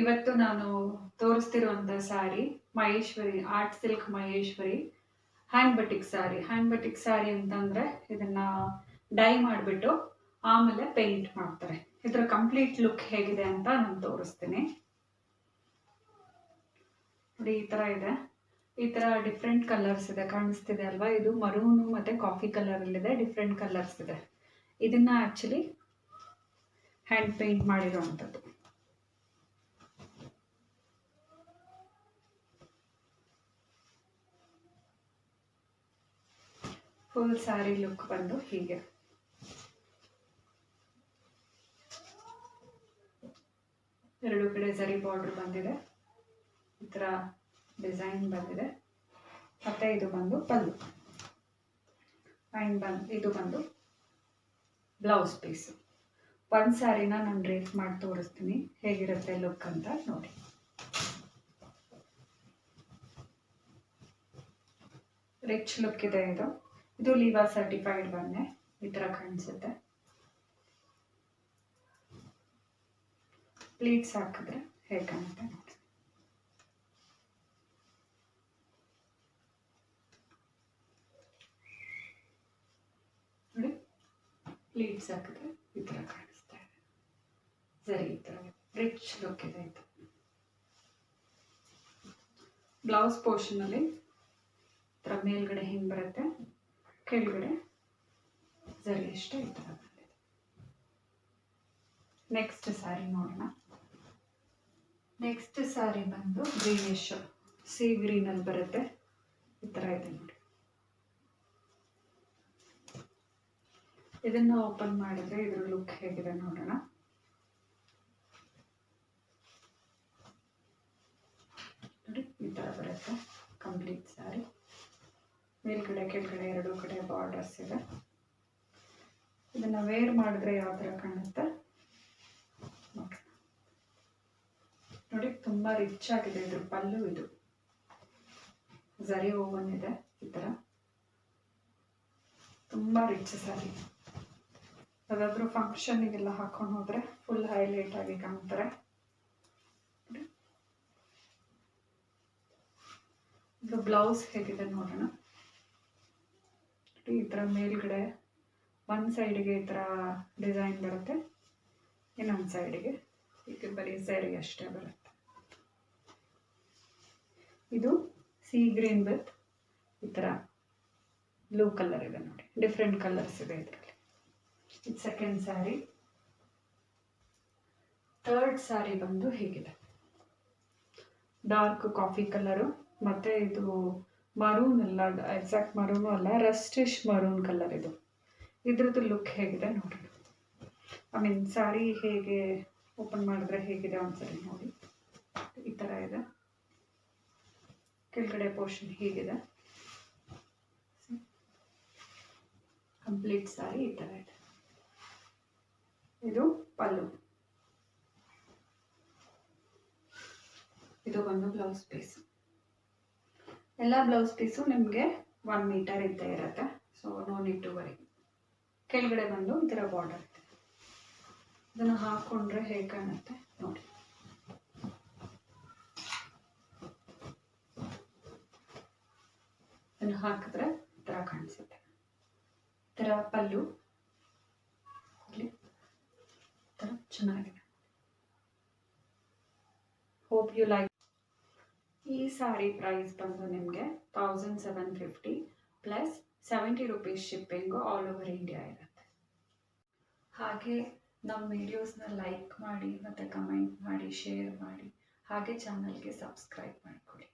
ಇವತ್ತು ನಾನು ತೋರಿಸ್ತಿರುವಂಥ sari Maheshwari art silk Maheshwari hand batik sari. Hand batik sari ಅಂತಂದರೆ ಇದನ್ನು ಡೈ ಮಾಡಿಬಿಟ್ಟು ಆಮೇಲೆ ಪೇಂಟ್ ಮಾಡ್ತಾರೆ. ಇದರ ಕಂಪ್ಲೀಟ್ ಲುಕ್ ಹೇಗಿದೆ ಅಂತ ನಾನು ತೋರಿಸ್ತೀನಿ ನೋಡಿ. ಈ ಥರ ಇದೆ. ಈ ಥರ ಡಿಫ್ರೆಂಟ್ ಕಲರ್ಸ್ ಇದೆ, ಕಾಣಿಸ್ತಿದೆ ಅಲ್ವಾ? ಇದು ಮರೂನು ಮತ್ತು ಕಾಫಿ ಕಲರಲ್ಲಿದೆ, ಡಿಫ್ರೆಂಟ್ ಕಲರ್ಸ್ ಇದೆ. ಇದನ್ನು ಆ್ಯಕ್ಚುಲಿ ಹ್ಯಾಂಡ್ ಪೇಂಟ್ ಮಾಡಿರೋವಂಥದ್ದು. ಫುಲ್ ಸ್ಯಾರಿ ಲುಕ್ ಬಂದು ಹೀಗೆ. ಎರಡು ಕಡೆ ಜರಿ ಬಾರ್ಡರ್ ಬಂದಿದೆ, ಈ ಥರ ಡಿಸೈನ್ ಬಂದಿದೆ. ಮತ್ತು ಇದು ಬಂದು ಪಲ್ಲು ಆ್ಯಂಡ್ ಇದು ಬಂದು ಬ್ಲೌಸ್ ಪೀಸು. ಒಂದು ಸ್ಯಾರಿನ ನಾನು ಡ್ರೇಪ್ ಮಾಡಿ ತೋರಿಸ್ತೀನಿ ಹೇಗಿರುತ್ತೆ ಲುಕ್ ಅಂತ ನೋಡಿ. ರಿಚ್ ಲುಕ್ ಇದೆ ಇದು. ಇದು ಲೀವಾ ಸರ್ಟಿಫೈಡ್ ಬನ್ನೆ, ಈ ಥರ ಕಾಣಿಸುತ್ತೆ. ಪ್ಲೀಟ್ಸ್ ಹಾಕಿದ್ರೆ ಹೇಗೆ ಕಾಣುತ್ತೆ ನೋಡಿ. ನೋಡಿ, ಪ್ಲೀಟ್ಸ್ ಹಾಕಿದ್ರೆ ಈ ಥರ ಕಾಣಿಸ್ತಾ ಇದೆ. ಸರಿ, ಈ ಥರ ರಿಚ್ ಲುಕ್ ಇದೆ ಇದು. ಬ್ಲೌಸ್ ಪೋರ್ಷನಲ್ಲಿ ಈ ಥರ ಮೇಲ್ಗಡೆ ಹಿಂಗೆ ಬರುತ್ತೆ, ಕೆಳಗಡೆ ಸರಿ ಇಷ್ಟ ಈ ಥರ ಬಂದಿದೆ. ನೆಕ್ಸ್ಟ್ ಸ್ಯಾರಿ ನೋಡೋಣ. ನೆಕ್ಸ್ಟ್ ಸ್ಯಾರಿ ಬಂದು ಗ್ರೀನಿಶ್ ಸಿ ಗ್ರೀನಲ್ಲಿ ಬರುತ್ತೆ, ಈ ಥರ ಇದೆ ನೋಡಿ. ಇದನ್ನು ಓಪನ್ ಮಾಡಿದ್ರೆ ಇದ್ರ ಲುಕ್ ಹೇಗಿದೆ ನೋಡೋಣ. ನೋಡಿ, ಈ ಥರ ಬರುತ್ತೆ ಕಂಪ್ಲೀಟ್ ಸ್ಯಾರಿ. ಮೇಲ್ಗಡೆ ಕೆಳಗಡೆ ಎರಡೂ ಕಡೆ ಬಾರ್ಡರ್ಸ್ ಇದೆ. ಇದನ್ನು ವೇರ್ ಮಾಡಿದ್ರೆ ಯಾವ ಥರ ಕಾಣುತ್ತೆ ನೋಡೋಣ. ನೋಡಿ, ತುಂಬ ರಿಚ್ ಆಗಿದೆ ಇದ್ರ ಪಲ್ಲು. ಇದು ಜರಿ ಓವನ್ ಇದೆ, ಈ ಥರ ತುಂಬ ರಿಚ್ ಸ್ಯಾರಿ. ಯಾವುದಾದ್ರೂ ಫಂಕ್ಷನಿಗೆಲ್ಲ ಹಾಕೊಂಡು ಹೋದರೆ ಫುಲ್ ಹೈಲೈಟ್ ಆಗಿ ಕಾಣ್ತಾರೆ. ಇದು ಬ್ಲೌಸ್ ಹೇಗಿದೆ ನೋಡೋಣ. ಈ ಥರ ಮೇಲ್ಗಡೆ ಒಂದು ಸೈಡಿಗೆ ಈ ಥರ ಡಿಸೈನ್ ಬರುತ್ತೆ, ಇನ್ನೊಂದು ಸೈಡಿಗೆ ಈಗ ಬರೀ ಸರಿ ಅಷ್ಟೇ ಬರುತ್ತೆ. ಇದು ಸಿ ಗ್ರೀನ್ ವಿತ್ ಈ ಥರ ಬ್ಲೂ ಕಲರ್ ಇದೆ ನೋಡಿ. ಡಿಫ್ರೆಂಟ್ ಕಲರ್ಸ್ ಇದೆ ಇದರಲ್ಲಿ. ಇದು ಸೆಕೆಂಡ್ ಸ್ಯಾರಿ. ಥರ್ಡ್ ಸ್ಯಾರಿ ಬಂದು ಹೀಗಿದೆ. ಡಾರ್ಕ್ ಕಾಫಿ ಕಲರು ಮತ್ತು ಇದು ಮರೂನ್ ಅಲ್ಲ, ಎಕ್ಸಾಕ್ಟ್ ಮರೂನು ಅಲ್ಲ, ರಸ್ಟಿಶ್ ಮರೂನ್ ಕಲರ್ ಇದು. ಇದ್ರದ್ದು ಲುಕ್ ಹೇಗಿದೆ ನೋಡೋಣ. ಐ ಮೀನ್ ಸ್ಯಾರಿ ಹೇಗೆ ಓಪನ್ ಮಾಡಿದ್ರೆ ಹೇಗಿದೆ ಒಂದ್ಸರಿ ನೋಡಿ. ಈ ಥರ ಇದೆ. ಕೆಳಗಡೆ ಪೋರ್ಷನ್ ಹೀಗಿದೆ. ಕಂಪ್ಲೀಟ್ ಸ್ಯಾರಿ ಈ ಥರ ಇದೆ. ಇದು ಪಲ್ಲು. ಇದು ಬಂದು ಬ್ಲೌಸ್ ಪೀಸು. ಎಲ್ಲ ಬ್ಲೌಸ್ ಪೀಸು ನಿಮಗೆ 1 ಮೀಟರ್ ಇದ್ದೇ ಇರುತ್ತೆ, so no need to worry. ಕೆಳಗಡೆ ಬಂದು ಈ ಥರ ಬಾರ್ಡರ್ ಇದೆ. ಇದನ್ನು ಹಾಕ್ಕೊಂಡ್ರೆ ಹೇಗೆ ಕಾಣುತ್ತೆ ನೋಡಿ. ಇದನ್ನು ಹಾಕಿದ್ರೆ ಈ ಥರ ಕಾಣಿಸುತ್ತೆ. ಈ ಥರ ಪಲ್ಲು ಇಲ್ಲಿ ಈ ಥರ ಚೆನ್ನಾಗಿದೆ. Hope you like. ಈ ಸ್ಯಾರಿ ಪ್ರೈಸ್ ಬಂದು ನಿಮಗೆ 1750 plus 70 rupees shipping all over India ಇರುತ್ತೆ. ಹಾಗೆ ನಮ್ಮ ವಿಡಿಯೋಸ್ನ ಲೈಕ್ ಮಾಡಿ ಮತ್ತು ಕಮೆಂಟ್ ಮಾಡಿ, ಶೇರ್ ಮಾಡಿ, ಹಾಗೆ ಚಾನಲ್ಗೆ ಸಬ್ಸ್ಕ್ರೈಬ್ ಮಾಡಿಕೊಡಿ.